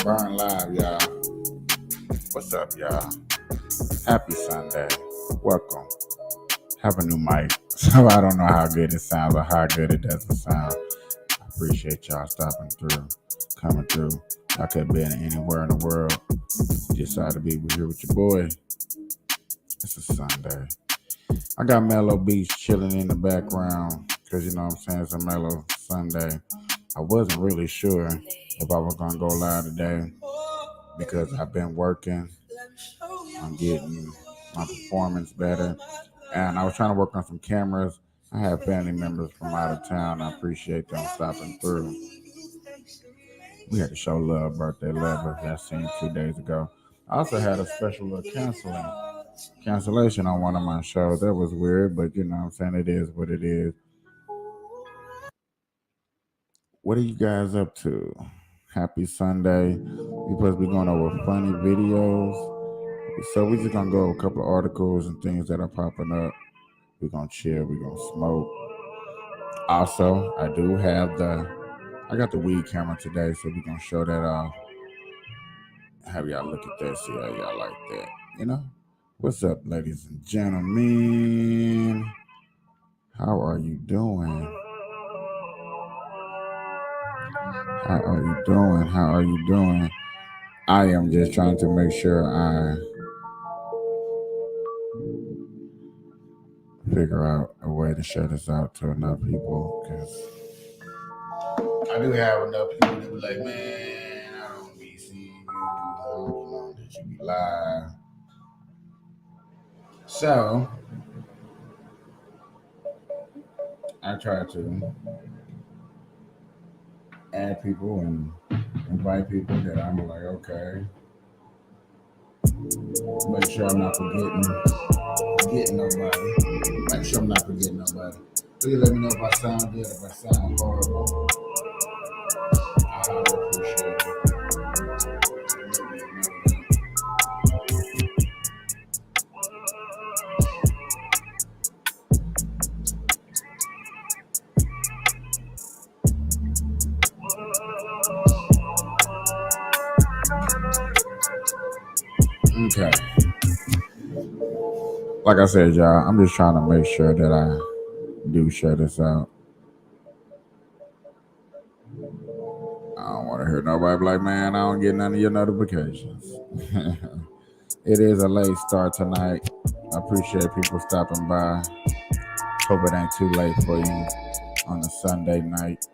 Burn live, y'all. What's up, y'all? Happy Sunday. Welcome. Have a new mic. So I don't know how good it sounds or how good it doesn't sound. I appreciate y'all stopping through, coming through. I could have been anywhere in the world. Decided to be here with your boy. It's a Sunday. I got Mellow Beats chilling in the background because, you know what I'm saying, it's a mellow Sunday. I wasn't really sure if I was going to go live today because I've been working on getting my performance better. And I was trying to work on some cameras. I have family members from out of town. I appreciate them stopping through. We had to show love, birthday love, as I seen 2 days ago. I also had a special little cancellation on one of my shows. That was weird, but you know what I'm saying? It is what it is. What are you guys up to? Happy Sunday. We're supposed to be going over funny videos. So we're just going to go over a couple of articles and things that are popping up. We're going to chill. We're going to smoke. Also, I got the weed camera today, so we're going to show that off. Have y'all look at that, see how y'all like that. You know? What's up, ladies and gentlemen? How are you doing? How are you doing? How are you doing? I am just trying to make sure I figure out a way to share this out to enough people, because I do have enough people to be like, man, I don't be seeing you. I don't know that you be live. So I try to add people and invite people that I'm like, okay, make sure I'm not forgetting nobody. Make sure I'm not forgetting nobody. Please let me know if I sound good, if I sound horrible. I appreciate it. Okay. Like I said, y'all, I'm just trying to make sure that I do share this out. I don't want to hear nobody be like, man, I don't get none of your notifications. It is a late start tonight. I appreciate people stopping by. Hope it ain't too late for you on a Sunday night.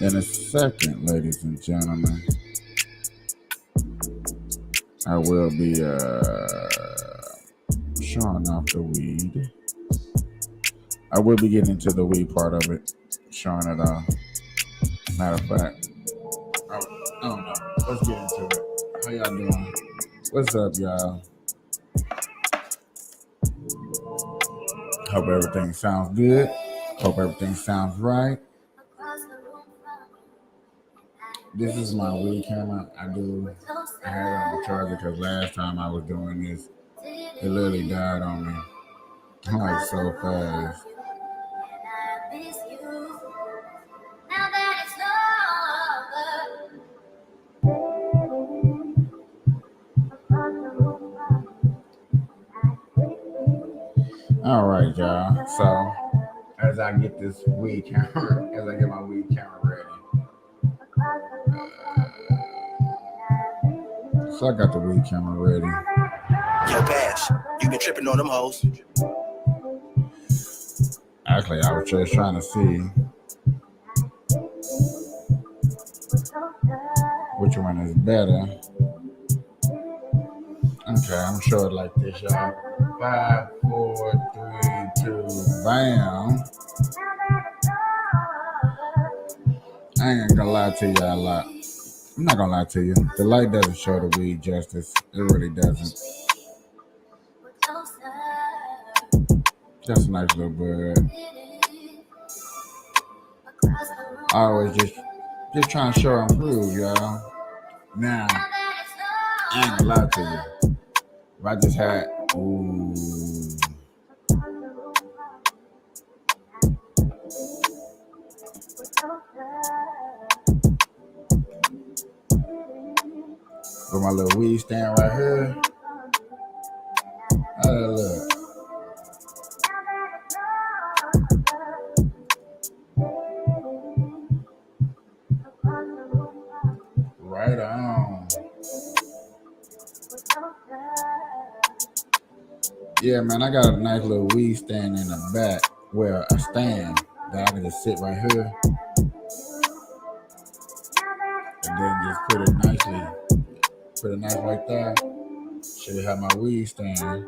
In a second, ladies and gentlemen, I will be showing off the weed. I will be getting into the weed part of it, showing it off. Matter of fact, I don't know. Let's get into it. How y'all doing? What's up, y'all? Hope everything sounds good. Hope everything sounds right. This is my weed camera. I had it on the charger because last time I was doing this, it literally died on me. I'm like so fast. All right, y'all. So as I get this weed camera, as I get my weed camera ready. So I got the weed camera ready. Yo, Bash, you been tripping on them hoes? Actually, I was just trying to see which one is better. Okay, I'm sure it like this, y'all. 5, 4, 3, 2, bam. I ain't gonna lie to y'all a lot. I'm not gonna lie to you. The light doesn't show the weed justice. It really doesn't. That's a nice little bird. I always just trying to show and prove, y'all. Now, I ain't gonna lie to you. If I just had, ooh. With my little weed stand right here. Look. Right on. Yeah, man, I got a nice little weed stand in the back. Well, a stand that I can just sit right here. And then just put it nice right there. Show you how my weed stand.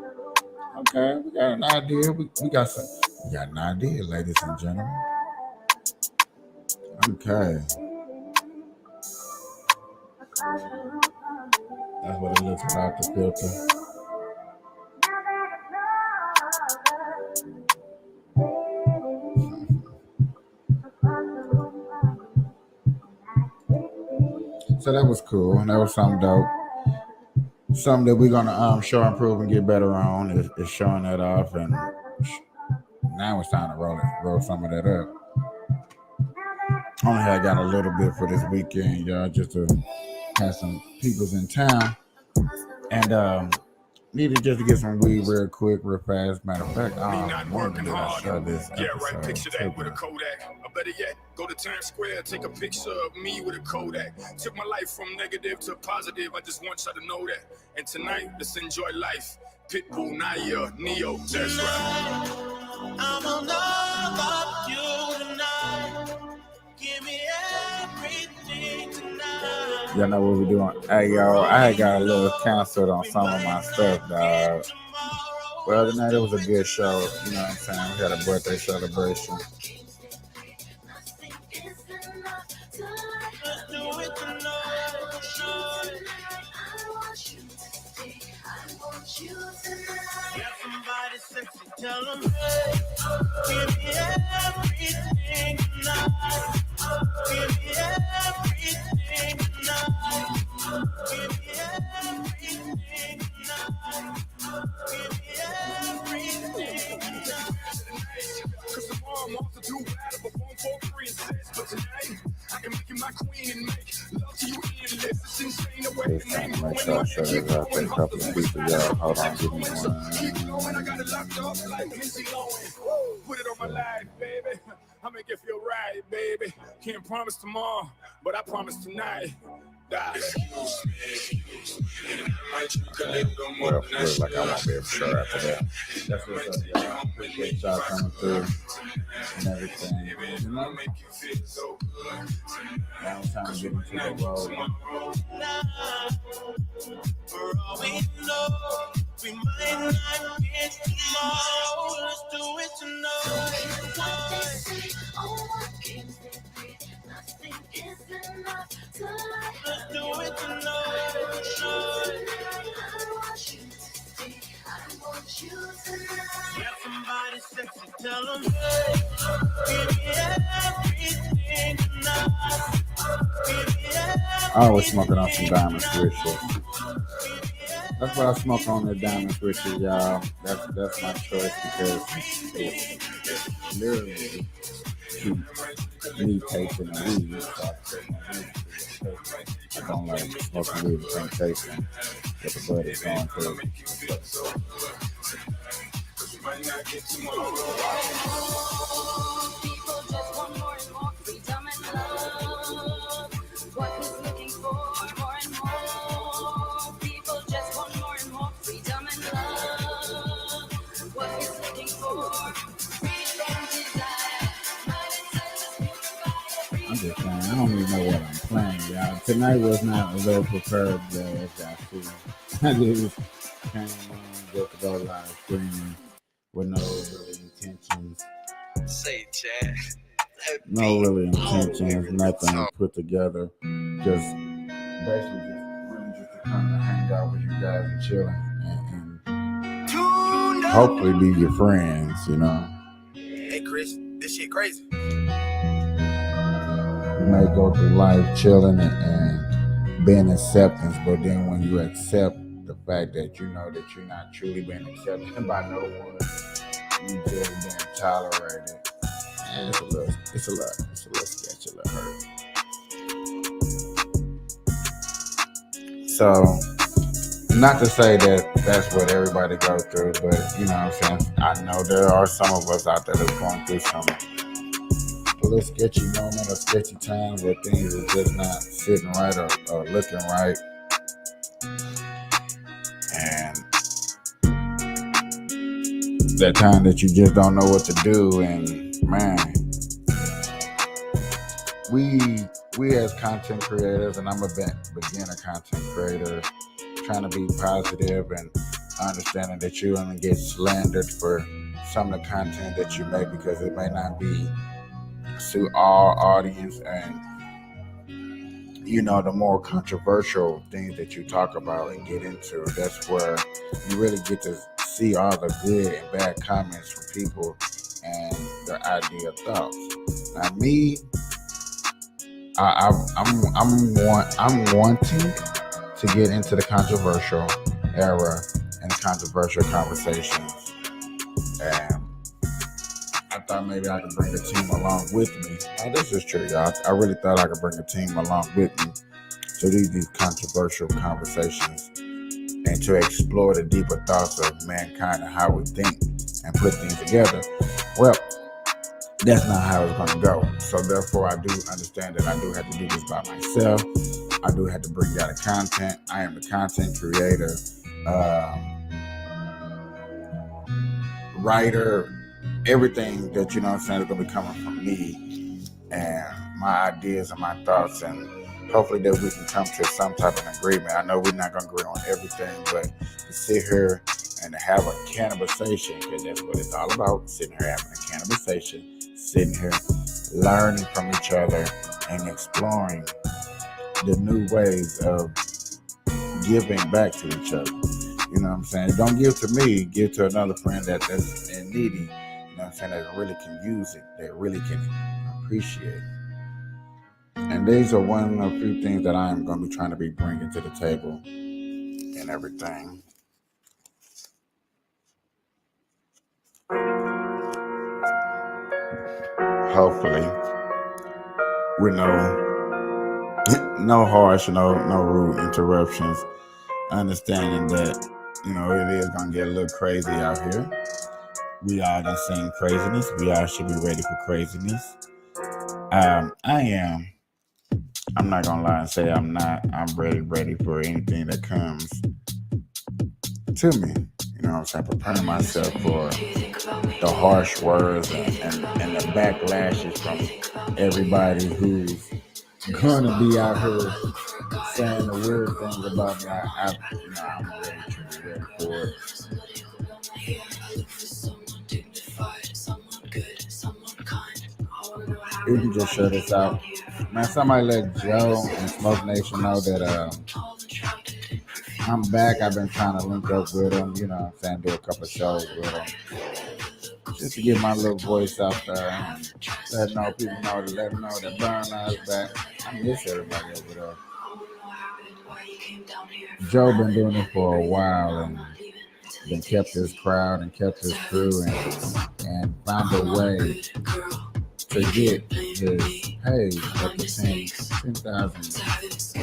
Okay, we got an idea. We got an idea, ladies and gentlemen. Okay. That's what it looks without the filter. So that was cool. That was something dope. Something that we're gonna show, improve, and get better on is showing that off, and now it's time to roll some of that up. Only I got a little bit for this weekend, y'all, just to have some peoples in town, and needed just to get some weed real quick, real fast. Matter of fact, I wanted to show this episode. Yeah, right. Picture that with a Kodak. Or better yet, go to Times Square, take a picture of me with a Kodak. Took my life from negative to positive. I just want y'all to know that. And tonight, let's enjoy life. Pitbull, Naya, Neo, that's right. I'm gonna know about you tonight. Give me everything tonight. Y'all know what we doing. Hey, yo, I had got a little canceled on some of my stuff, dog. But other than that, it was a good show. You know what I'm saying? We had a birthday celebration. Somebody sexy, tell them, hey, give me everything tonight. Give me everything tonight. Give me everything tonight. Give me everything tonight. Cause tomorrow I'm off to do battle, perform for free and sex. But tonight, I can make you my queen and make love to you endless. It's insane the way It's time to make sure I show this out to a couple of people, y'all. Hold on, give me one. Keep going, I got it locked up like Lindsay Lohan. Put it on my life, baby. I make it feel right, baby. Can't promise tomorrow, but I promise tonight. Excuse me. Well, feels like I won't be able to show after that. That's what's up, y'all. Appreciate y'all coming through and everything. You know? Now it's time to get into the road. For all we know, we might not get tomorrow. Let's do it tonight. Let's do it tonight. Got somebody sexy, tell them, hey, give me everything tonight. Give me everything. I was smoking on some diamond switches. That's what I smoke on the diamond switches, y'all. That's my choice because it's literally keep me tasting the weed. So I don't like smoking weed and tasting what the bud is going through. Might not get tomorrow. People just want more and more freedom and love. What he's looking for, more and more. People just want more and more freedom and love. What he's looking for, freedom, desire. I'm just saying, I don't even know what I'm playing, y'all. Tonight was not a little prepared as I see. I just came on just to go live streaming with no really intentions. Say, Chad. No really intentions, nothing put together. Just basically just to come to hang out with you guys and chilling and hopefully be your friends, you know. Hey, Chris, this shit crazy. You may go through life chilling and being acceptance, but then when you accept the fact that you know that you're not truly being accepted by no one, you just being tolerated. And it's a little sketchy, a little hurt. So, not to say that that's what everybody goes through, but you know what I'm saying? I know there are some of us out there that's going through some a little sketchy moment or sketchy times where things are just not sitting right or looking right. And that time that you just don't know what to do, and man, we as content creators, and I'm a beginner content creator, trying to be positive and understanding that you're going to get slandered for some of the content that you make because it may not be to all audience, and you know, the more controversial things that you talk about and get into, that's where you really get to see all the good and bad comments from people and their idea thoughts. Now me, I'm wanting to get into the controversial era and controversial conversations, and I thought maybe I could bring a team along with me. Now, this is true, y'all. I really thought I could bring a team along with me to these controversial conversations and to explore the deeper thoughts of mankind and how we think and put things together. Well, that's not how it's going to go. So therefore, I do understand that I do have to do this by myself. I do have to bring out the content. I am the content creator, writer, everything that, you know what I'm saying, is going to be coming from me and my ideas and my thoughts, and hopefully that we can come to some type of agreement. I know we're not going to agree on everything, but to sit here and to have a cannabisation, because that's what it's all about, sitting here having a cannabisation, sitting here learning from each other and exploring the new ways of giving back to each other. You know what I'm saying? Don't give to me, give to another friend that's in needy. You know what I'm saying? That really can use it, that really can appreciate it. And these are one of the few things that I am going to be trying to be bringing to the table and everything. Hopefully, with no harsh, no rude interruptions. Understanding that, you know, it is going to get a little crazy out here. We all done seen craziness. We all should be ready for craziness. I am. I'm not going to lie and say I'm not. I'm ready for anything that comes to me. You know what I'm saying? Preparing myself for the harsh words and the backlashes from everybody who's going to be out here saying the weird things about me. I'm ready to be ready for it. You can just shut this out. Man, somebody let Joe and Smoke Nation know that I'm back. I've been trying to link up with them, you know what I'm saying, do a couple shows with them. Just to get my little voice out there and let them know that Burn is back. I miss everybody over there. Joe been doing it for a while and been kept his crowd and kept his crew and found a way to get his page up to 10,000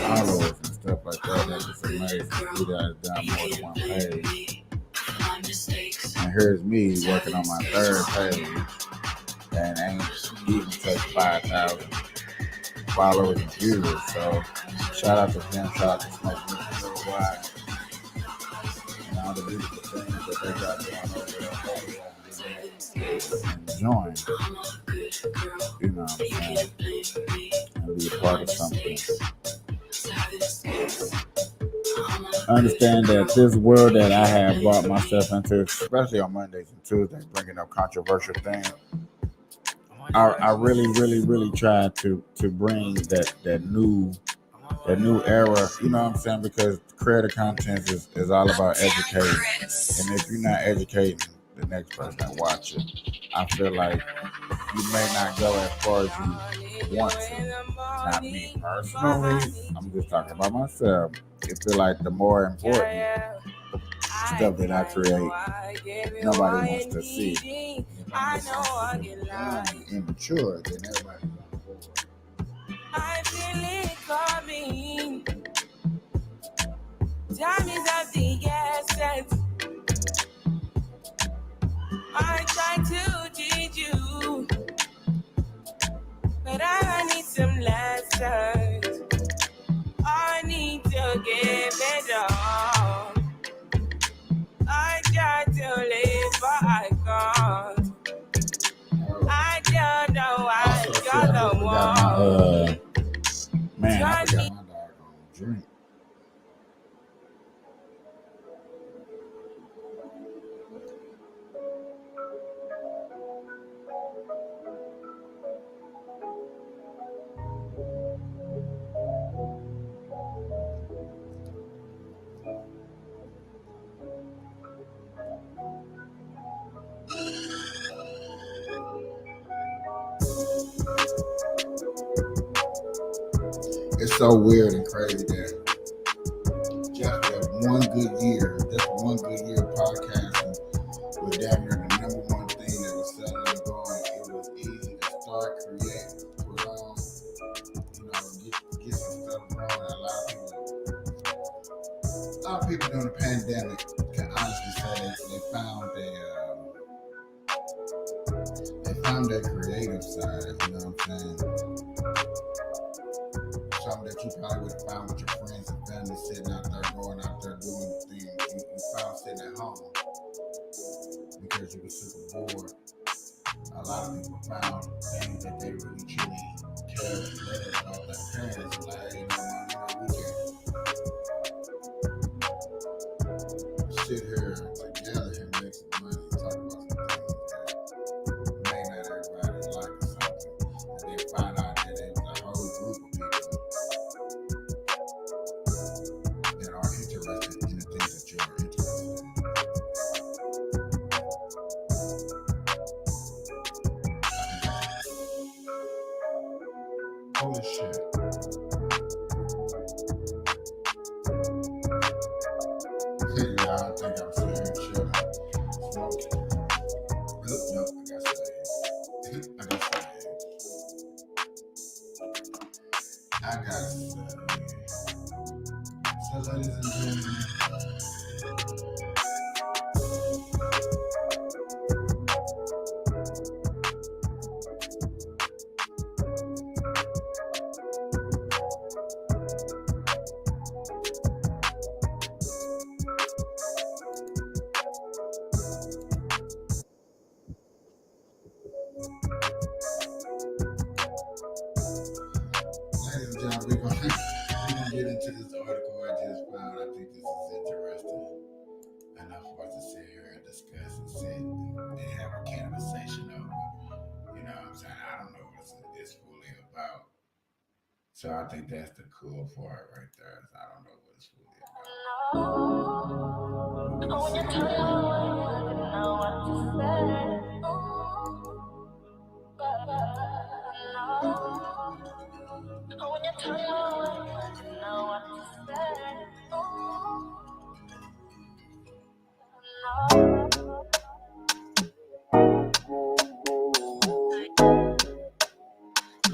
followers and stuff like that. That's just amazing. He has done more than one page. And here's me working on my third page and ain't even touched 5,000 followers and viewers. So shout out to him, shout out to Smoke Nation Worldwide, and all the beautiful things that they got going over there. Enjoying, you know what I'm saying, and be a part of something. understand that this world that I have brought myself into, especially on Mondays and Tuesdays, bringing up controversial things, I really, really, really try to bring that new era. You know what I'm saying? Because creative content is all about educating, and if you're not educating the next person that watch it, I feel like you may not go as far as you want to. Not me personally. I'm just talking about myself. I feel like the more important stuff that I create, nobody wants to see. Immature, then everybody. I feel it coming. Time is of the essence. I try to teach you, but I need some lessons. I need to get better. I try to live, but I can't. I don't know why you're the one. Man, I forgot my dog on drink. It's so weird and crazy that just that one good year of podcasting was damn near the number one thing that was selling and going. It was easy to start, create, put on, get some stuff going. A lot of people during the pandemic can honestly say they found their creative side. You know what I'm saying? Something that you probably would have found with your friends and family sitting out there, going out there doing things you found sitting at home because you were super bored. A lot of people found things that they really truly cared and loved about their parents. Like, we can sit here together and make some money and talk about some things that may not everybody like or something. And then find out that there was a whole group of people that are interested in the things that you're interested in. Holy shit. Yeah, I think I'm saying shit. Smoking. No, I got saved. I got saved. So, ladies and gentlemen, we're gonna get into this article I just found. I think this is interesting enough for us to sit here and discuss and sit and have a conversation over. You know what I'm saying? I don't know what it's fully about. So I think that's the cool part right there. I don't know what it's fully about. When you tell you know what to say. When you tell you know what to say.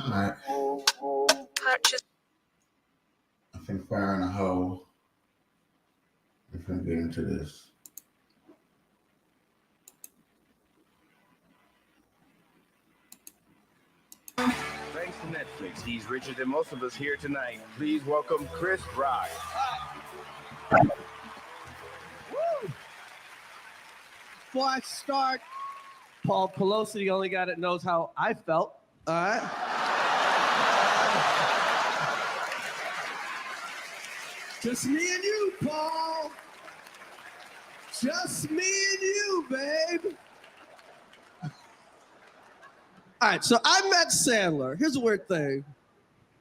Alright. I think fire in a hole. We're gonna get into this. Thanks to Netflix, he's richer than most of us here tonight. Please welcome Chris Rock. Before I start, Paul Pelosi, the only guy that knows how I felt. All right. Just me and you, Paul. Just me and you, babe. All right, so I met Sandler. Here's a weird thing.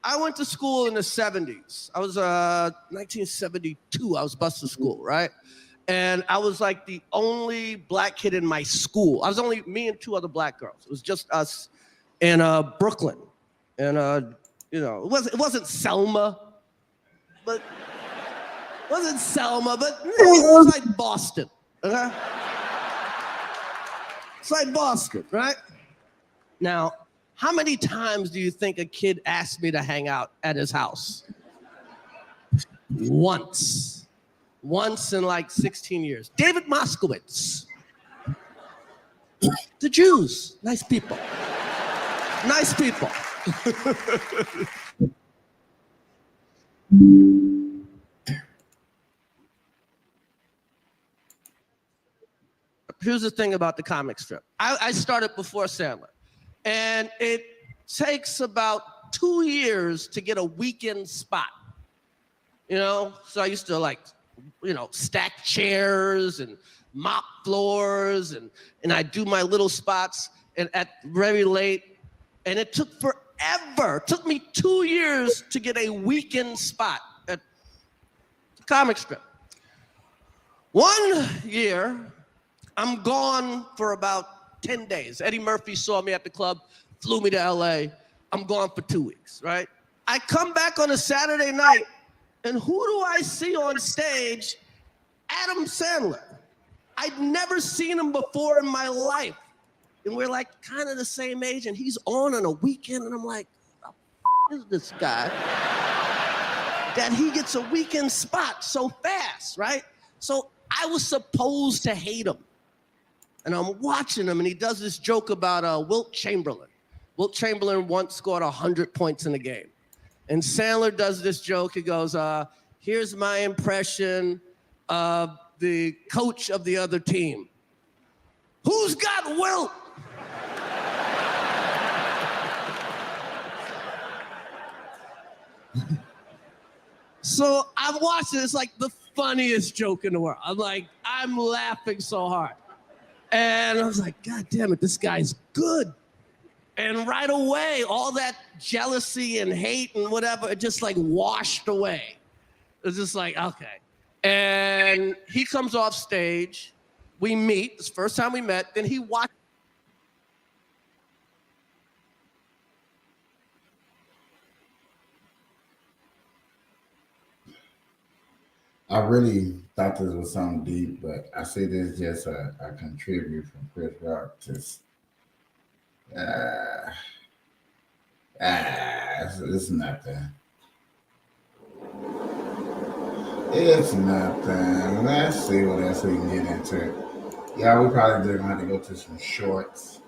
I went to school in the 70s. I was 1972. I was bused to school, right? And I was like the only black kid in my school. I was only me and 2 other black girls. It was just us in Brooklyn. And you know, it wasn't Selma, but it was like Boston. Okay? It's like Boston, right? Now, how many times do you think a kid asked me to hang out at his house? Once. Once in like 16 years. David Moskowitz. The Jews. Nice people. Nice people. Here's the thing about the comic strip. I started before Sandler. And it takes about 2 years to get a weekend spot. You know, so I used to like, you know, stack chairs and mop floors and I do my little spots and at very late. And it took forever. It took me 2 years to get a weekend spot at the comic strip. 1 year, I'm gone for about 10 days. Eddie Murphy saw me at the club, flew me to LA. I'm gone for 2 weeks, right? I come back on a Saturday night, and who do I see on stage? Adam Sandler. I'd never seen him before in my life. And we're like kind of the same age, and he's on a weekend, and I'm like, who the f is this guy? That he gets a weekend spot so fast, right? So I was supposed to hate him. And I'm watching him, and he does this joke about Wilt Chamberlain. Wilt Chamberlain once scored 100 points in a game. And Sandler does this joke. He goes, here's my impression of the coach of the other team. Who's got Wilt? So I'm watching, it's like the funniest joke in the world. I'm laughing so hard. And I was like, God damn it, this guy's good. And right away, all that jealousy and hate and whatever, it just like washed away. It was just like, okay. And he comes off stage. We meet. It's the first time we met. Then he watched. I really thought this was something deep, but I see this just a contribute from Chris Rock. Just, it's nothing. It's nothing. Let's see what else we can get into. Yeah, we probably just gonna have to go to some shorts.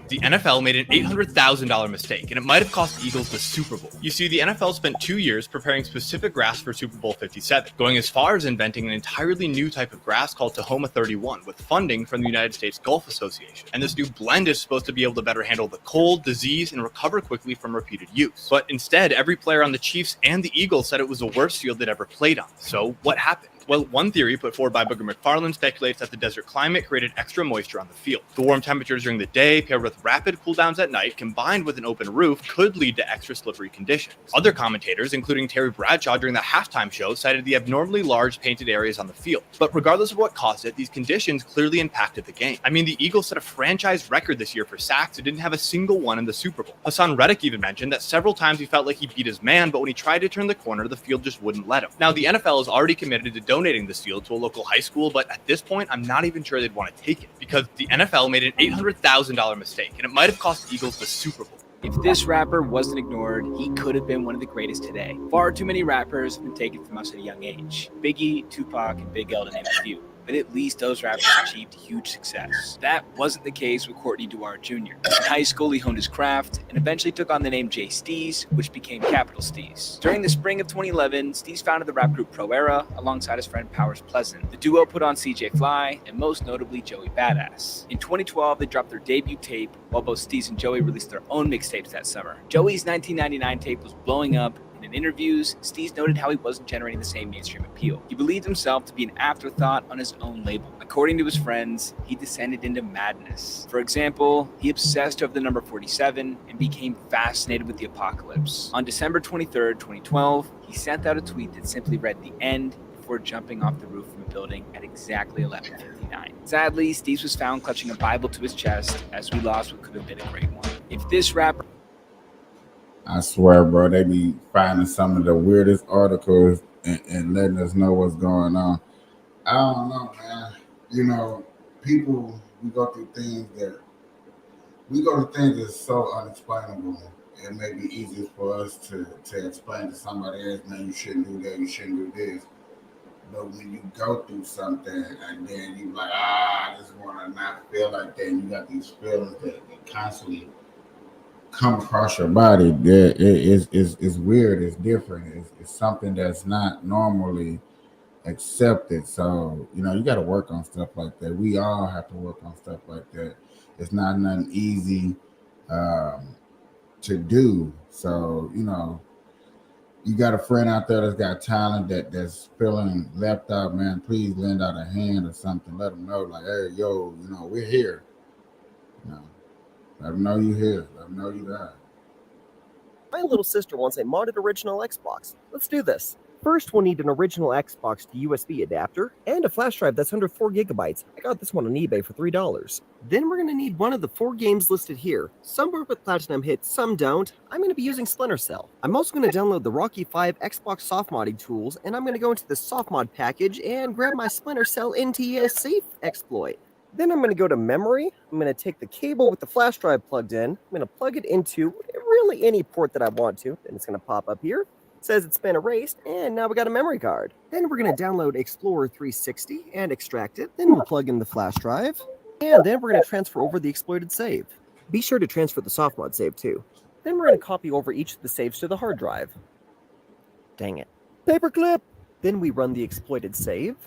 The NFL made an $800,000 mistake, and it might have cost Eagles the Super Bowl. You see, the NFL spent 2 years preparing specific grass for Super Bowl 57, going as far as inventing an entirely new type of grass called Tahoma 31 with funding from the United States Golf Association. And this new blend is supposed to be able to better handle the cold, disease, and recover quickly from repeated use. But instead, every player on the Chiefs and the Eagles said it was the worst field they'd ever played on. So what happened? Well, one theory put forward by Booger McFarland speculates that the desert climate created extra moisture on the field. The warm temperatures during the day, paired with rapid cooldowns at night, combined with an open roof, could lead to extra slippery conditions. Other commentators, including Terry Bradshaw during the halftime show, cited the abnormally large painted areas on the field. But regardless of what caused it, these conditions clearly impacted the game. I mean, the Eagles set a franchise record this year for sacks and didn't have a single one in the Super Bowl. Hassan Reddick even mentioned that several times he felt like he beat his man, but when he tried to turn the corner, the field just wouldn't let him. Now, the NFL is already committed to donating this field to a local high school, but at this point, I'm not even sure they'd want to take it because the NFL made an $800,000 mistake, and it might have cost Eagles the Super Bowl. If this rapper wasn't ignored, he could have been one of the greatest today. Far too many rappers have been taken from us at a young age. Biggie, Tupac, and Big L to name a few. but at least those rappers achieved huge success. That wasn't the case with Courtney Duarte Jr. In high school, he honed his craft and eventually took on the name Jay Steez, which became Capital Steez. During the spring of 2011, Steez founded the rap group Pro Era alongside his friend Powers Pleasant. The duo put on CJ Fly and most notably Joey Badass. In 2012, they dropped their debut tape, while both Steez and Joey released their own mixtapes that summer. Joey's 1999 tape was blowing up, and in interviews, Steez noted how he wasn't generating the same mainstream appeal. He believed himself to be an afterthought on his own label. According to his friends, he descended into madness. For example, he obsessed over the number 47 and became fascinated with the apocalypse. On December 23rd, 2012, he sent out a tweet that simply read "The End" before jumping off the roof from a building at exactly 11:59. Sadly, Steez was found clutching a Bible to his chest as we lost what could have been a great one. If this rapper... I swear, bro, they be finding some of the weirdest articles and letting us know what's going on. I don't know, man. You know, people, we go through things that's so unexplainable. It may be easier for us to explain to somebody else, man, you shouldn't do that, you shouldn't do this. But when you go through something and then you like, I just want to not feel like that, and you got these feelings that constantly come across your body, that it's weird, it's different, it's something that's not normally accepted. So, you know, you got to work on stuff like that. We all have to work on stuff like that. It's not nothing easy to do. So, you know, you got a friend out there that's got talent that's feeling left out, man, please lend out a hand or something. Let them know, like, hey, yo, you know, we're here. You know, let them know you're here. Let them know you're there. My little sister wants a modded original Xbox. Let's do this. First, we'll need an original Xbox to USB adapter and a flash drive that's under 4 gigabytes. I got this one on eBay for $3. Then we're going to need one of the 4 games listed here. Some work with Platinum hits, some don't. I'm going to be using Splinter Cell. I'm also going to download the Rocky 5 Xbox soft modding tools, and I'm going to go into the soft mod package and grab my Splinter Cell NTS safe exploit. Then I'm going to go to memory. I'm going to take the cable with the flash drive plugged in. I'm going to plug it into really any port that I want to. Then it's going to pop up here. It says it's been erased, and now we got a memory card. Then we're going to download Explorer 360 and extract it. Then we'll plug in the flash drive. And then we're going to transfer over the exploited save. Be sure to transfer the softmod save too. Then we're going to copy over each of the saves to the hard drive. Dang it. Paperclip! Then we run the exploited save.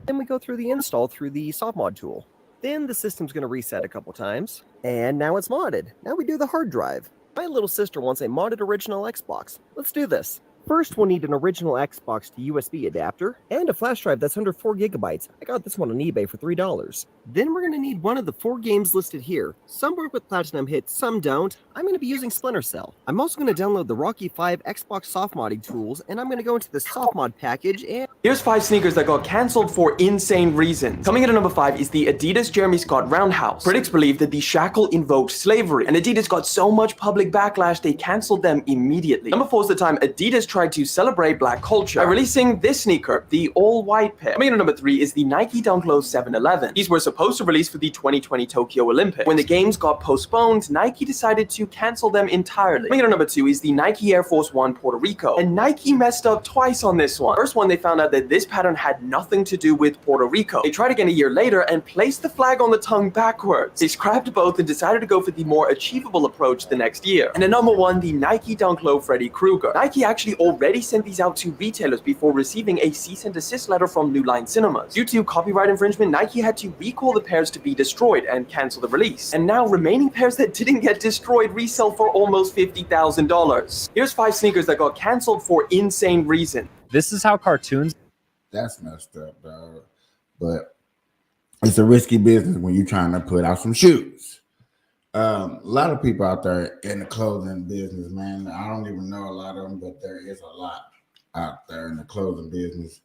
Then we go through the install through the softmod tool. Then the system's going to reset a couple times. And now it's modded. Now we do the hard drive. My little sister wants a modded original Xbox. Let's do this. First, we'll need an original Xbox to USB adapter and a flash drive that's under 4 gigabytes. I got this one on eBay for $3. Then we're going to need one of the 4 games listed here. Some work with Platinum hits, some don't. I'm going to be using Splinter Cell. I'm also going to download the Rocky 5 Xbox soft modding tools, and I'm going to go into the soft mod package and... Here's 5 sneakers that got cancelled for insane reasons. Coming in at number 5 is the Adidas Jeremy Scott Roundhouse. Critics believe that the shackle invoked slavery, and Adidas got so much public backlash they cancelled them immediately. Number 4 is the time Adidas tried to celebrate black culture by releasing this sneaker, the all-white pair. Coming in at number 3 is the Nike Dunk Low 711. These were supposed to release for the 2020 Tokyo Olympics. When the games got postponed, Nike decided to cancel them entirely. Coming in at number 2 is the Nike Air Force One Puerto Rico, and Nike messed up twice on this one. First one, they found out that this pattern had nothing to do with Puerto Rico. They tried again a year later and placed the flag on the tongue backwards. They scrapped both and decided to go for the more achievable approach the next year. And at number 1, the Nike Dunk Low Freddy Krueger. Nike actually already sent these out to retailers before receiving a cease and desist letter from New Line Cinemas. Due to copyright infringement, Nike had to recall the pairs to be destroyed and cancel the release. And now remaining pairs that didn't get destroyed resell for almost $50,000. Here's 5 sneakers that got canceled for insane reasons. This is how cartoons... That's messed up, dog. But it's a risky business when you're trying to put out some shoes. A lot of people out there in the clothing business, man. I don't even know a lot of them, but there is a lot out there in the clothing business.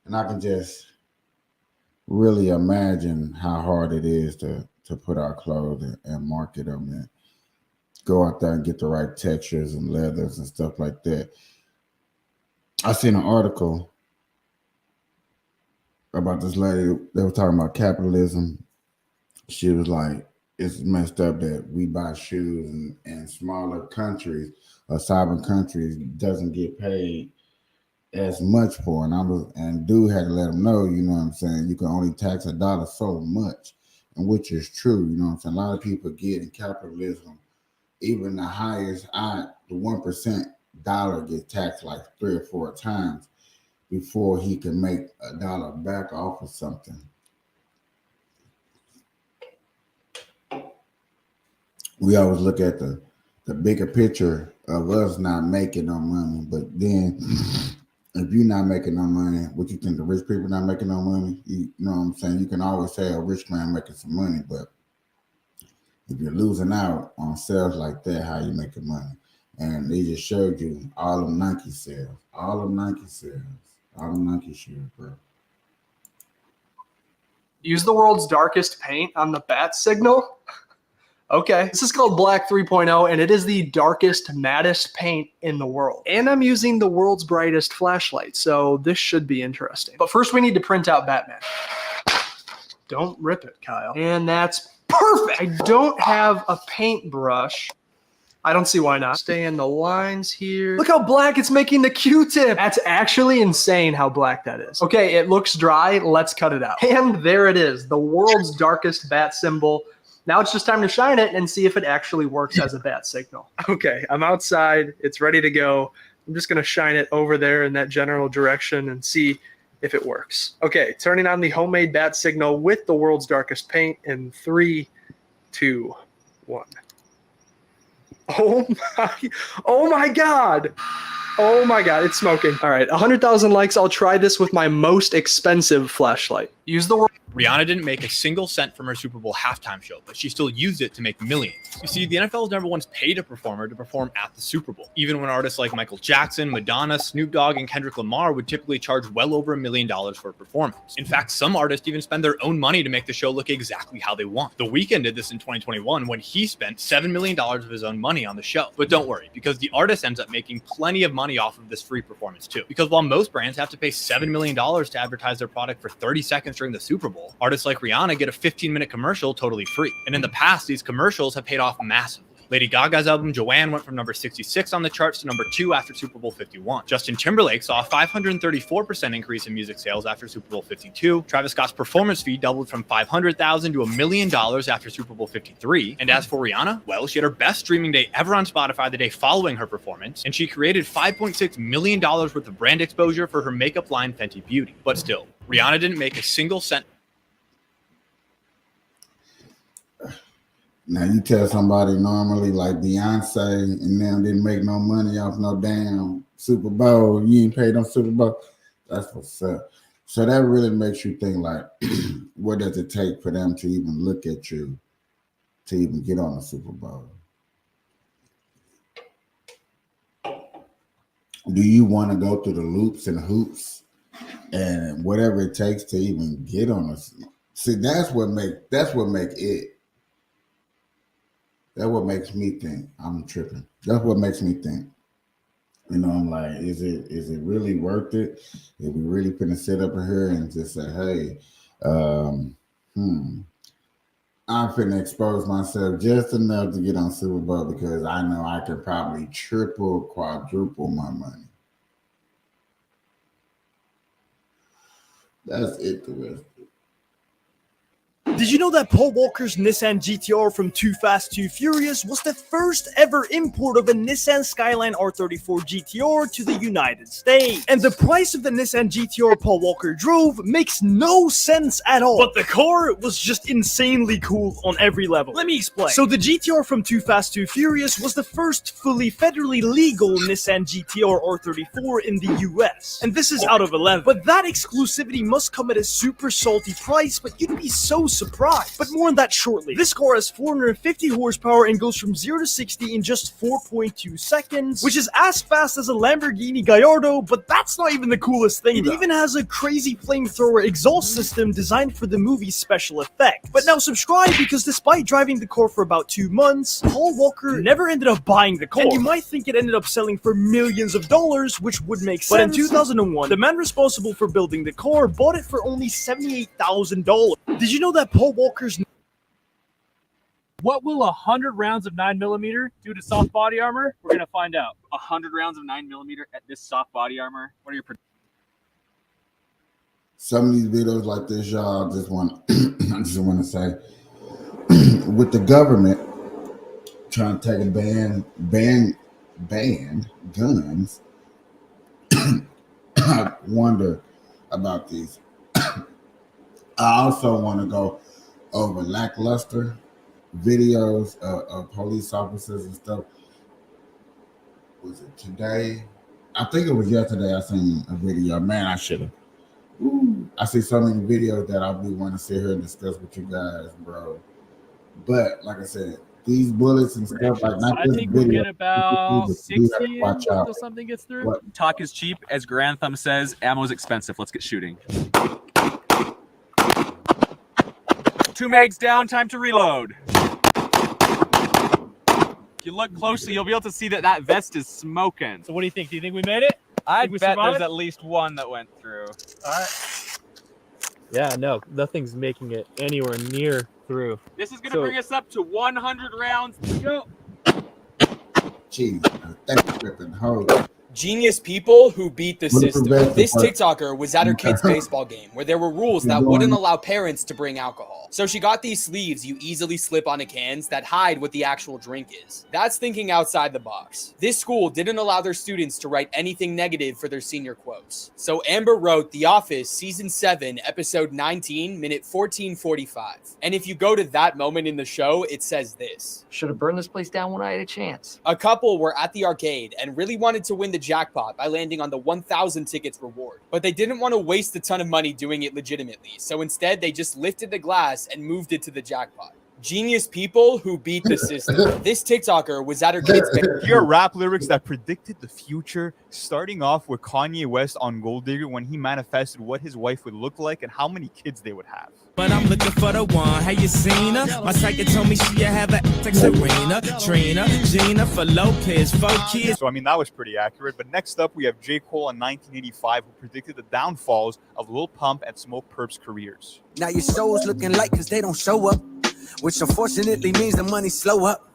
And I can just really imagine how hard it is to put out clothes and market them and go out there and get the right textures and leathers and stuff like that. I seen an article about this lady. They were talking about capitalism. She was like, it's messed up that we buy shoes in smaller countries or sovereign countries doesn't get paid as much for, and dude had to let him know, you know what I'm saying, you can only tax a dollar so much, and which is true, you know what I'm saying. A lot of people get in capitalism, even the highest, the 1% dollar gets taxed like 3 or 4 times before he can make a dollar back off of something. We always look at the bigger picture of us not making no money, but then if you're not making no money, what you think the rich people not making no money? You know what I'm saying? You can always say a rich man making some money, but if you're losing out on sales like that, how you making money? And they just showed you all them Nike sales, all them Nike shoes, bro. Use the world's darkest paint on the bat signal? Okay, this is called Black 3.0, and it is the darkest, mattest paint in the world. And I'm using the world's brightest flashlight, so this should be interesting. But first we need to print out Batman. Don't rip it, Kyle. And that's perfect! I don't have a paintbrush. I don't see why not. Stay in the lines here. Look how black it's making the Q-tip. That's actually insane how black that is. Okay, it looks dry. Let's cut it out. And there it is, the world's darkest bat symbol. Now it's just time to shine it and see if it actually works as a bat signal. Okay, I'm outside. It's ready to go. I'm just going to shine it over there in that general direction and see if it works. Okay, turning on the homemade bat signal with the world's darkest paint in 3, 2, 1. Oh my God. Oh my God, it's smoking. All right, 100,000 likes. I'll try this with my most expensive flashlight. Use the word. Rihanna didn't make a single cent from her Super Bowl halftime show, but she still used it to make millions. You see, the NFL has never once paid a performer to perform at the Super Bowl, even when artists like Michael Jackson, Madonna, Snoop Dogg, and Kendrick Lamar would typically charge well over $1 million for a performance. In fact, some artists even spend their own money to make the show look exactly how they want. The Weeknd did this in 2021 when he spent $7 million of his own money on the show. But don't worry, because the artist ends up making plenty of money off of this free performance too. Because while most brands have to pay $7 million to advertise their product for 30 seconds during the Super Bowl, artists like Rihanna get a 15-minute commercial totally free. And in the past, these commercials have paid off massively. Lady Gaga's album Joanne went from number 66 on the charts to number 2 after Super Bowl 51. Justin Timberlake saw a 534% increase in music sales after Super Bowl 52. Travis Scott's performance fee doubled from $500,000 to $1 million after Super Bowl 53. And as for Rihanna, well, she had her best streaming day ever on Spotify the day following her performance, and she created $5.6 million worth of brand exposure for her makeup line Fenty Beauty. But still, Rihanna didn't make a single cent. Now you tell somebody normally like Beyonce and them didn't make no money off no damn Super Bowl. You ain't paid them Super Bowl. That's what's up. So that really makes you think like, what does it take for them to even look at you to even get on the Super Bowl? Do you want to go through the loops and hoops and whatever it takes to even get on us? See, that's what make it. That's what makes me think I'm tripping. That's what makes me think. You know, I'm like, is it really worth it? If we really finna sit up in here and just say, hey, I'm finna expose myself just enough to get on Super Bowl because I know I could probably triple, quadruple my money. That's interesting. Did you know that Paul Walker's Nissan GTR from Too Fast, Too Furious was the first ever import of a Nissan Skyline R34 GTR to the United States? And the price of the Nissan GTR Paul Walker drove makes no sense at all. But the car was just insanely cool on every level. Let me explain. So the GTR from Too Fast, Too Furious was the first fully federally legal Nissan GTR R34 in the US. And this is out of 11. But that exclusivity must come at a super salty price, but you'd be so surprised. But more on that shortly. This car has 450 horsepower and goes from 0 to 60 in just 4.2 seconds, which is as fast as a Lamborghini Gallardo, but that's not even the coolest thing. It even has a crazy flamethrower exhaust system designed for the movie's special effect. But now subscribe, because despite driving the car for about 2 months, Paul Walker never ended up buying the car. And you might think it ended up selling for millions of dollars, which would make sense. But in 2001, the man responsible for building the car bought it for only $78,000. Did you know that Paul Walker's What will 100 rounds of 9mm do to soft body armor? We're gonna find out. 100 rounds of 9mm at this soft body armor. What are your Some of these videos like this, y'all, I just want to say, with the government trying to take a ban guns, I wonder about these. I also want to go over lackluster videos of police officers and stuff. Was it today? I think it was yesterday. I seen a video. Man, I should have. I see so many videos that I'll be wanting to sit here and discuss with you guys, bro. But like I said, these bullets and stuff like not I this think we'll video. get about You 60 gotta watch out. until something gets through. What? Talk is cheap, as Grand Thumb says. Ammo is expensive. Let's get shooting. 2 mags down. Time to reload. If you look closely, you'll be able to see that that vest is smoking. So what do you think? Do you think we made it? I Think we bet survived? there's at least one that went through. All right. Yeah, no, nothing's making it anywhere near through. This is going to bring us up to 100 rounds. Go. Jeez, thank you, Griffin. Hold. Genius people who beat the What system. prevents This the- TikToker was at her kid's baseball game where there were rules that wouldn't allow parents to bring alcohol. So she got these sleeves you easily slip onto cans that hide what the actual drink is. That's thinking outside the box. This school didn't allow their students to write anything negative for their senior quotes. So Amber wrote The Office Season 7, Episode 19, minute 14:45. And if you go to that moment in the show, it says this. Should have burned this place down when I had a chance. A couple were at the arcade and really wanted to win the jackpot by landing on the 1,000 tickets reward. But they didn't want to waste a ton of money doing it legitimately, so instead they just lifted the glass and moved it to the jackpot. Genius people who beat the system. This TikToker was at her kid's Here are rap lyrics that predicted the future, starting off with Kanye West on Gold Digger when he manifested what his wife would look like and how many kids they would have. But I'm looking for the one. Have you seen her? My psychic told me she have a like Serena, Trina, Gina for Lopez, 4 kids. So, I mean, that was pretty accurate. But next up, we have J. Cole in 1985, who predicted the downfalls of Lil Pump and Smoke Perp's careers. Now your show's looking light because they don't show up, which unfortunately means the money slow up.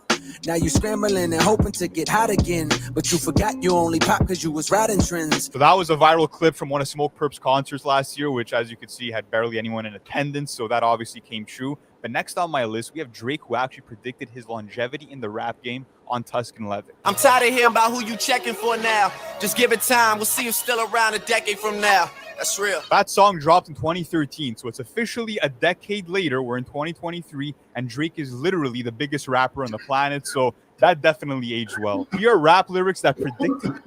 Now you scrambling and hoping to get hot again, but you forgot you only pop because you was riding trends. So that was a viral clip from one of Smoke Perp's concerts last year, which, as you could see, had barely anyone in attendance. So that obviously came true. But next on my list, we have Drake, who actually predicted his longevity in the rap game on Tuscan Leather. I'm tired of hearing about who you checking for now. Just give it time. We'll see you still around a decade from now. That's real. That song dropped in 2013, so it's officially a decade later. We're in 2023, and Drake is literally the biggest rapper on the planet, so that definitely aged well. Here are rap lyrics that predicted...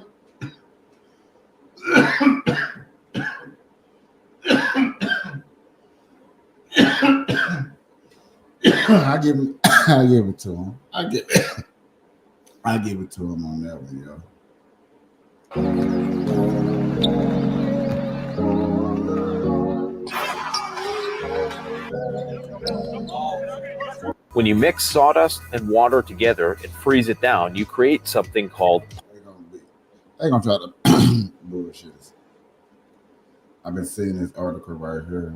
I give it to him. I give it to him on that one, yo. When you mix sawdust and water together and freeze it down, you create something called... They're gonna try to bullshit us. I've been seeing this article right here.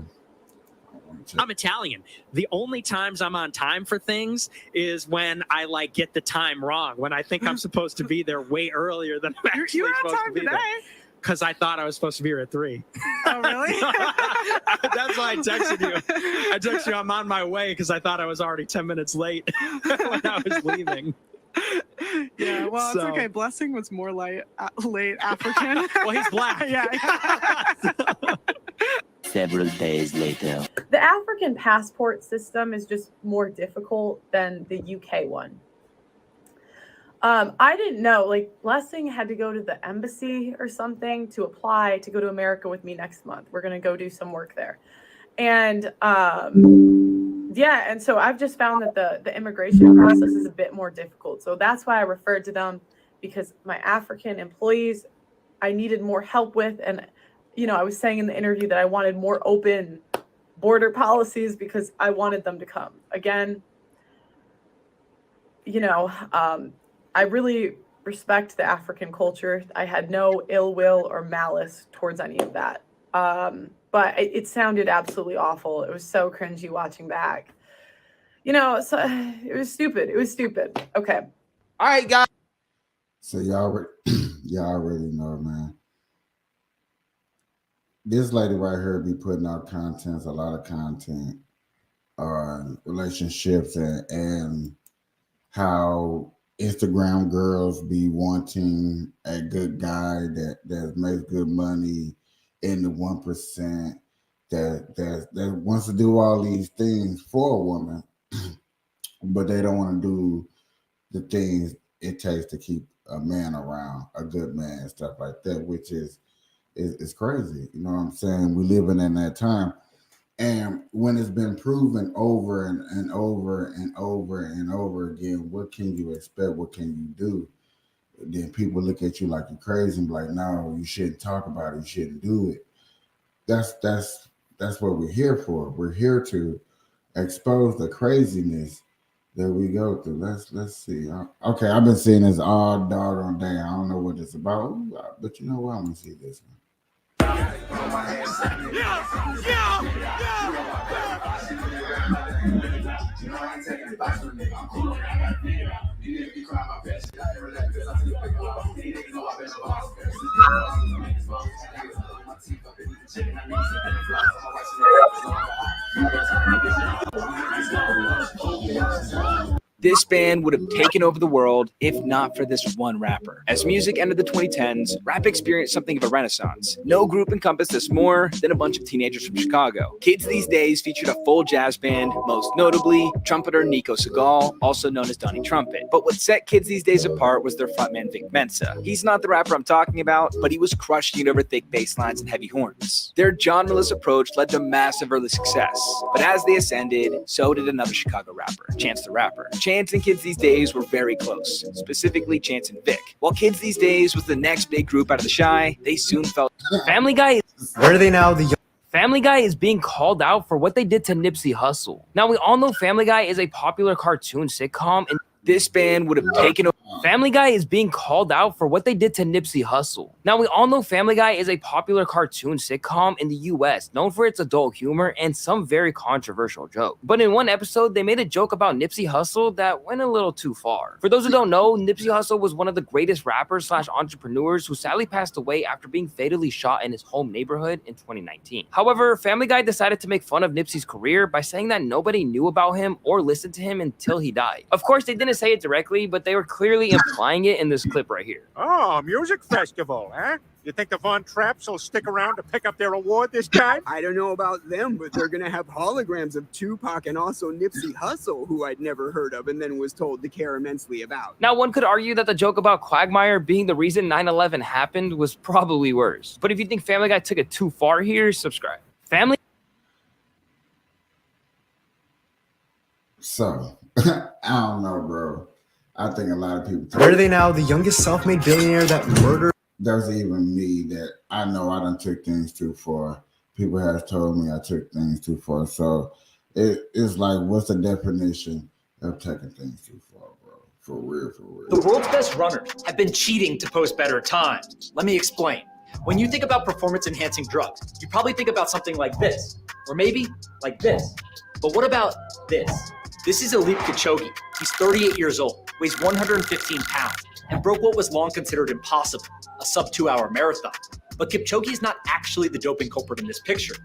I'm Italian. The only times I'm on time for things is when I like get the time wrong. When I think I'm supposed to be there way earlier than I'm actually supposed to be there. Because I thought I was supposed to be here at 3. Oh, really? That's why I texted you. I texted you I'm on my way because I thought I was already 10 minutes late when I was leaving. Yeah, well, it's So- okay. Blessing was more late African. Well, he's black. Yeah. Several days later. The African passport system is just more difficult than the UK one. I didn't know, like, Blessing had to go to the embassy or something to apply to go to America with me next month. We're going to go do some work there. And yeah, and so I've just found that the immigration process is a bit more difficult. So that's why I referred to them, because my African employees, I needed more help with. And, you know, I was saying in the interview that I wanted more open border policies because I wanted them to come. Again, you know, I really respect the African culture. I had no ill will or malice towards any of that. But it sounded absolutely awful. It was so cringy watching back. You know, so it was stupid. It was stupid. Okay. All right, guys. So y'all already know, man. This lady right here be putting out a lot of content on relationships and how Instagram girls be wanting a good guy that makes good money in the 1% that wants to do all these things for a woman, but they don't want to do the things it takes to keep a man around, a good man, and stuff like that, which is crazy. You know what I'm saying? We living in that time. And when it's been proven over and over and over and over again, what can you expect? What can you do? Then people look at you like you're crazy and be like, no, you shouldn't talk about it. You shouldn't do it. That's what we're here for. We're here to expose the craziness that we go through. Let's see. Okay, I've been seeing this all doggone day. I don't know what it's about, but you know what? I'm gonna see this one. This band would have taken over the world if not for this one rapper. As music entered the 2010s, rap experienced something of a renaissance. No group encompassed this more than a bunch of teenagers from Chicago. Kids These Days featured a full jazz band, most notably trumpeter Nico Segal, also known as Donnie Trumpet. But what set Kids These Days apart was their frontman Vic Mensa. He's not the rapper I'm talking about, but he was crushing it over thick bass lines and heavy horns. Their genreless approach led to massive early success. But as they ascended, so did another Chicago rapper, Chance the Rapper. Chance and Kids These Days were very close, specifically Chance and Vic. While Kids These Days was the next big group out of the Shy, they soon felt Family Guy. Where are they now? Family Guy is being called out for what they did to Nipsey Hussle. Now, we all know Family Guy is a popular cartoon sitcom, and this band would have taken over. Family Guy is being called out for what they did to Nipsey Hussle. Now, we all know Family Guy is a popular cartoon sitcom in the US, known for its adult humor and some very controversial jokes. But in one episode, they made a joke about Nipsey Hussle that went a little too far. For those who don't know, Nipsey Hussle was one of the greatest rappers / entrepreneurs who sadly passed away after being fatally shot in his home neighborhood in 2019. However, Family Guy decided to make fun of Nipsey's career by saying that nobody knew about him or listened to him until he died. Of course, they didn't say it directly, but they were clearly implying it in this clip right here. Oh, music festival, huh? You think the Von Trapps will stick around to pick up their award this time? I don't know about them, but they're gonna have holograms of Tupac and also Nipsey Hussle, who I'd never heard of and then was told to care immensely about. Now, one could argue that the joke about Quagmire being the reason 9/11 happened was probably worse. But if you think Family Guy took it too far here, subscribe. Family. So, I don't know, bro. I think a lot of people. Where are they now? The youngest self-made billionaire that murdered. There's even me that I know I done took things too far. People have told me I took things too far. So it's like, what's the definition of taking things too far, bro? For real, for real. The world's best runners have been cheating to post better times. Let me explain. When you think about performance-enhancing drugs, you probably think about something like this, or maybe like this. But what about this? This is Eliud Kipchoge. He's 38 years old, weighs 115 pounds, and broke what was long considered impossible, a sub-2-hour marathon. But Kipchoge is not actually the doping culprit in this picture.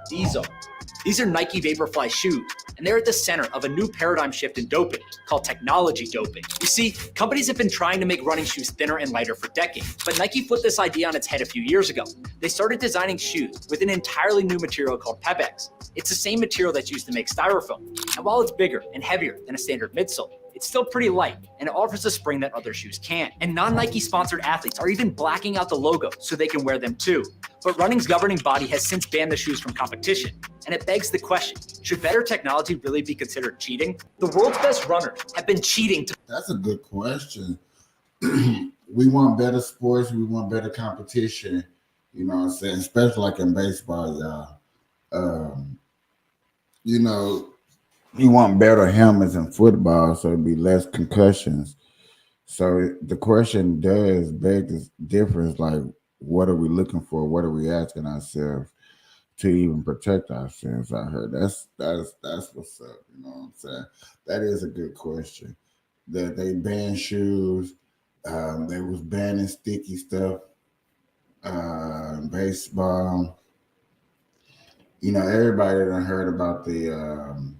These are Nike Vaporfly shoes, and they're at the center of a new paradigm shift in doping called technology doping. You see, companies have been trying to make running shoes thinner and lighter for decades, but Nike flipped this idea on its head a few years ago. They started designing shoes with an entirely new material called Pepex. It's the same material that's used to make styrofoam, and while it's bigger and heavier than a standard midsole, it's still pretty light, and it offers a spring that other shoes can't. And non-Nike sponsored athletes are even blacking out the logo so they can wear them too. But running's governing body has since banned the shoes from competition. And it begs the question, should better technology really be considered cheating? The world's best runners have been cheating to— That's a good question. We want better sports. We want better competition. You know what I'm saying? Especially like in baseball, y'all. You know, you want better helmets in football, so it'd be less concussions. So the question does beg this difference, like, what are we looking for? What are we asking ourselves to even protect ourselves out here. That's what's up. You know what I'm saying? That is a good question. That they banned shoes. They was banning sticky stuff. Baseball. You know, everybody done heard about the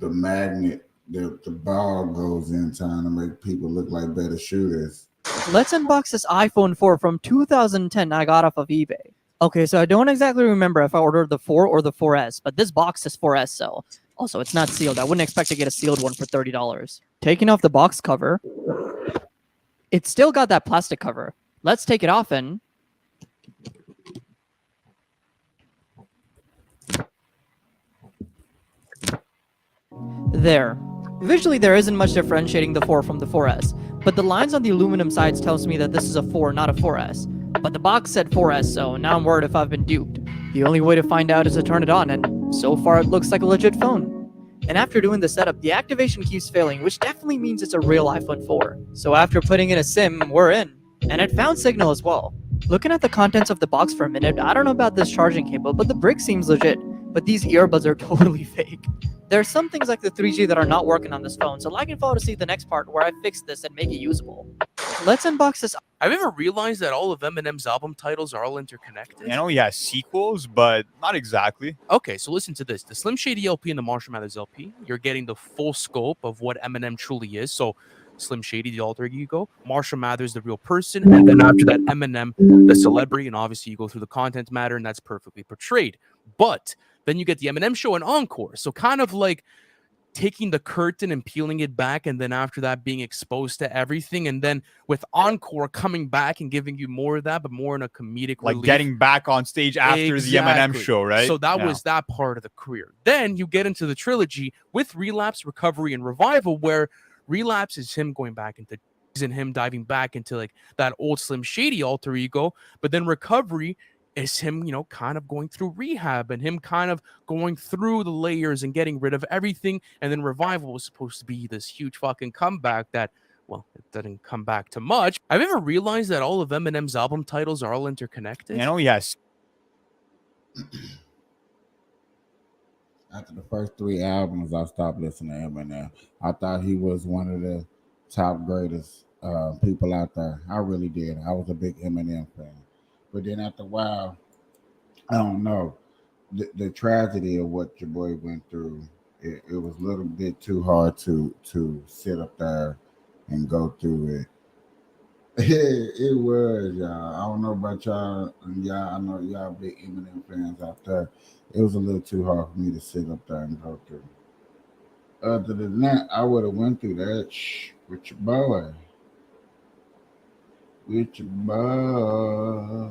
magnet. The ball goes in trying to make people look like better shooters. Let's unbox this iPhone 4 from 2010 I got off of eBay. Okay, so I don't exactly remember if I ordered the 4 or the 4S, but this box is 4S, so also it's not sealed. I wouldn't expect to get a sealed one for $30. Taking off the box cover, it's still got that plastic cover. Let's take it off and there. Visually, there isn't much differentiating the 4 from the 4S, but the lines on the aluminum sides tells me that this is a 4, not a 4S. But the box said 4S, so now I'm worried if I've been duped. The only way to find out is to turn it on, and so far it looks like a legit phone. And after doing the setup, the activation keeps failing, which definitely means it's a real iPhone 4. So after putting in a SIM, we're in. And it found signal as well. Looking at the contents of the box for a minute, I don't know about this charging cable, but the brick seems legit. But these earbuds are totally fake. There are some things like the 3G that are not working on this phone, so like and follow to see the next part where I fix this and make it usable. Let's unbox this. Have you ever realized that all of Eminem's album titles are all interconnected? I know he has sequels, but not exactly. Okay, so listen to this. The Slim Shady LP and the Marshall Mathers LP, you're getting the full scope of what Eminem truly is. So Slim Shady, the alter ego, Marshall Mathers, the real person, and then after that, Eminem, the celebrity, and obviously you go through the content matter, and that's perfectly portrayed. But then you get the Eminem show and Encore. So kind of like taking the curtain and peeling it back, and then after that being exposed to everything, and then with Encore coming back and giving you more of that, but more in a comedic Like relief. getting back on stage after the Eminem show, right? So that was that part of the career. Then you get into the trilogy with Relapse, Recovery, and Revival, where Relapse is him going back into and him diving back into like that old Slim Shady alter ego, but then Recovery is him, you know, kind of going through rehab and him kind of going through the layers and getting rid of everything. And then Revival was supposed to be this huge fucking comeback that, well, it didn't come back to much. Have you ever realized that all of Eminem's album titles are all interconnected? I know, yes. After the first 3 albums, I stopped listening to Eminem. I thought he was one of the top greatest people out there. I really did. I was a big Eminem fan. But then after a while, I don't know, the tragedy of what your boy went through, it was a little bit too hard to sit up there and go through it. It was, y'all. I don't know about y'all. Y'all, I know y'all big Eminem fans out there. It was a little too hard for me to sit up there and go through. Other than that, I would have went through that with your boy. With your boy.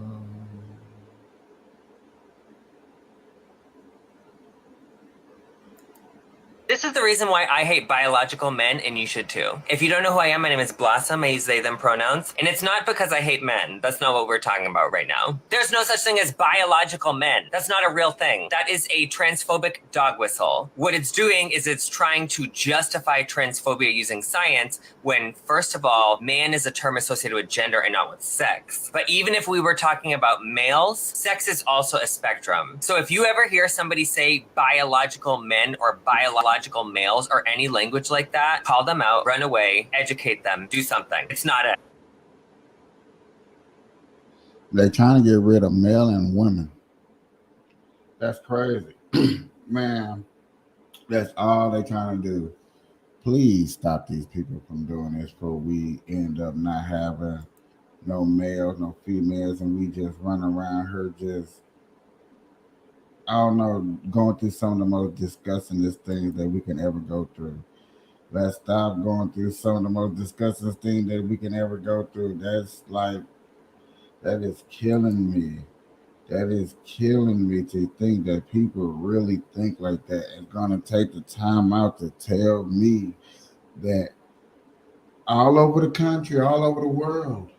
This is the reason why I hate biological men, and you should too. If you don't know who I am, my name is Blossom. I use they, them pronouns. And it's not because I hate men. That's not what we're talking about right now. There's no such thing as biological men. That's not a real thing. That is a transphobic dog whistle. What it's doing is it's trying to justify transphobia using science when, first of all, man is a term associated with gender and not with sex. But even if we were talking about males, sex is also a spectrum. So if you ever hear somebody say biological men or biological males or any language like that, call them out, run away, educate them, do something. It's not it. They're trying to get rid of male and women. That's crazy. Man, that's all they're trying to do. Please stop these people from doing this before we end up not having no males, no females, and we just run around here just, I don't know, going through some of the most disgusting things that we can ever go through. Let's stop going through some of the most disgusting things that we can ever go through. That's like, that is killing me. That is killing me to think that people really think like that and gonna take the time out to tell me that all over the country, all over the world,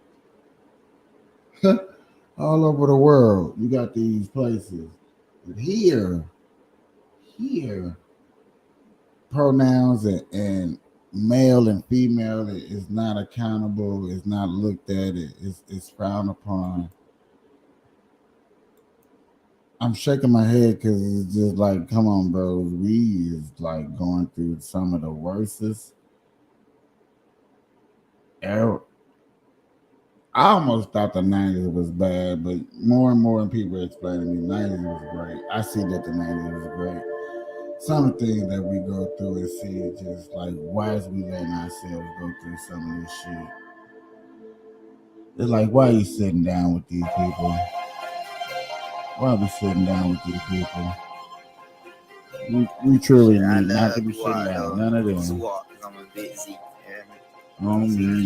all over the world, you got these places. But here, pronouns and male and female is not accountable, is not looked at, it's frowned upon. I'm shaking my head because it's just like, come on, bro. We is like going through some of the worstest era. I almost thought the 90s was bad, but more and more people explaining to me 90s was great. I see that the 90s was great. Some things that we go through and see it just like, why is we letting ourselves go through some of this shit? It's like, why are you sitting down with these people? Why are we sitting down with these people? We truly need not to be sitting down. None of them.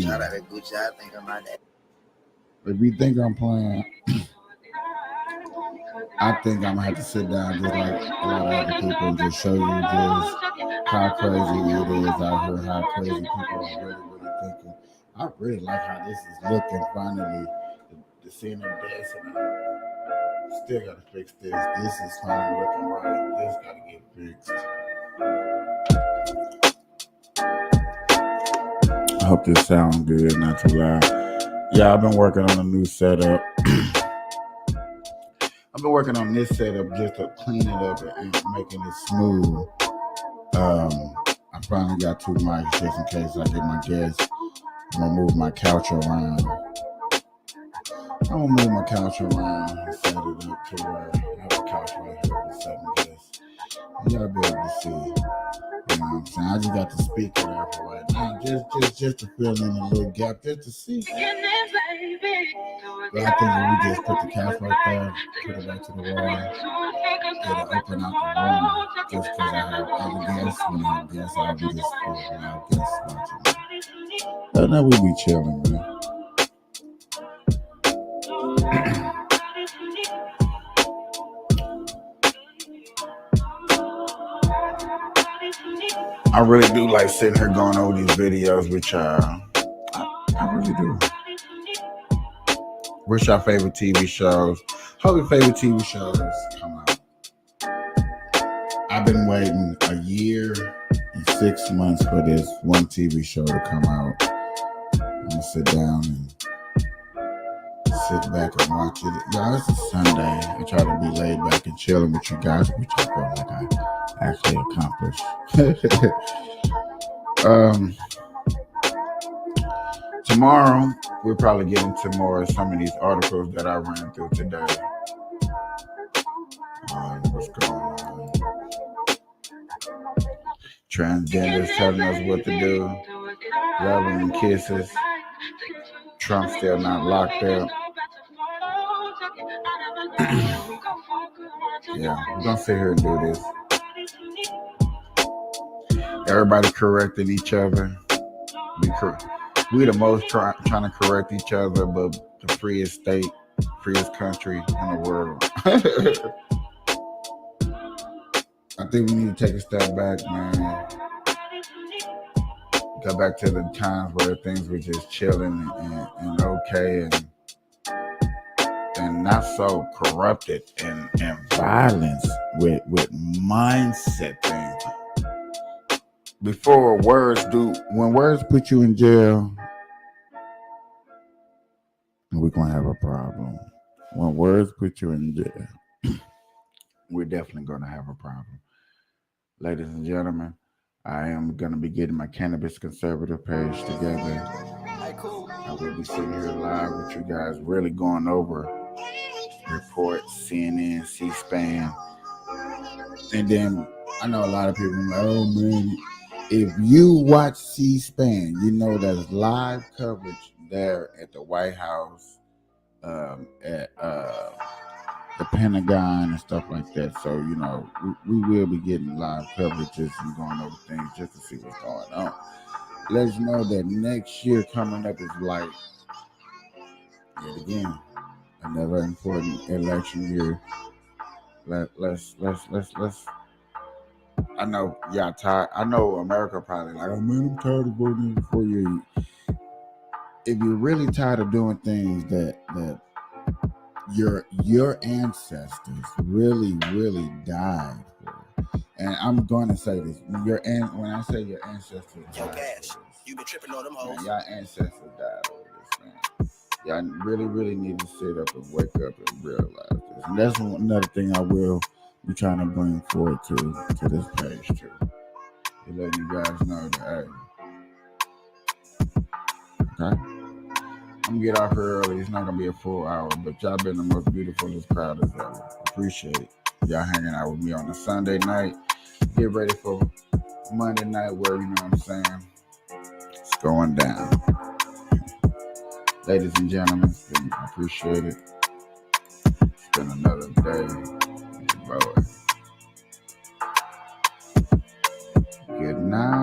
Shout out to Gucci. I think I'm not that. If you think I'm playing, I think I'm gonna have to sit down just like a lot of other people and just show you just how crazy it is out here, how crazy people are really thinking. I really like how this is looking finally. The scene of dancing. Still gotta fix this. This is finally looking right. This gotta get fixed. I hope this sounds good, not too loud. Yeah, I've been working on a new setup. I've been working on this setup just to clean it up and making it smooth. I finally got 2 mics just in case I get my guests. I'm gonna move my couch around. I'm gonna move my couch around and set it up to where I have a couch right here with 7 guests. Y'all be able to see. You know what I'm saying? I just got the speaker there for right now, just to fill in a little gap, just to see. But I think if we just put the couch right there, put it back to the wall, it'll open out the room. Just because I have other guests, when I have guests, I'll be just allow guests watching. But now we be chilling, man. I really do like sitting here going over these videos with y'all. I really do. What's your favorite TV shows? Hope your favorite TV shows come out. I've been waiting a year and 6 months for this one TV show to come out. I'm gonna sit down and sit back and watch it. Y'all, it's a Sunday. I try to be laid back and chilling with you guys, which I feel like I actually accomplished. Tomorrow, we'll probably get into more of some of these articles that I ran through today. What's going on? Transgenders telling us what to do. Loving and kisses. Trump still not locked up. Yeah, we're gonna sit here and do this. Everybody correcting each other. We the most trying to correct each other, but the freest state, freest country in the world. I think we need to take a step back, man. Go back to the times where things were just chilling and okay and not so corrupted and violence with mindset things. Before when words put you in jail, we're gonna have a problem. When words put you in jail, we're definitely gonna have a problem. Ladies and gentlemen, I am gonna be getting my Cannabis Conservative page together. I will be sitting here live with you guys, really going over reports, CNN, C-SPAN, and then I know a lot of people are like, oh man, if you watch C-SPAN, you know there's live coverage there at the White House, at the Pentagon and stuff like that. So, you know, we will be getting live coverages and going over things just to see what's going on. Let's know that next year coming up is like, yet again, another important election year. Let's. I know y'all tired. I know America probably like, oh man, I'm tired of voting in 4 years. If you're really tired of doing things that your ancestors really died for, and I'm going to say this: when I say your ancestors, you been tripping on them hoes. Man, y'all ancestors died over this, man. Y'all really need to sit up and wake up and realize this. And that's another thing I will be trying to bring forward to this page too. To let you guys know that, hey, okay, I'm gonna get off here early. It's not gonna be a full hour, but y'all been the most beautifulest crowd as ever. Appreciate it. Y'all hanging out with me on a Sunday night. Get ready for Monday night where, you know what I'm saying, it's going down. Ladies and gentlemen, I appreciate it. It's been another day. Boy. Good night.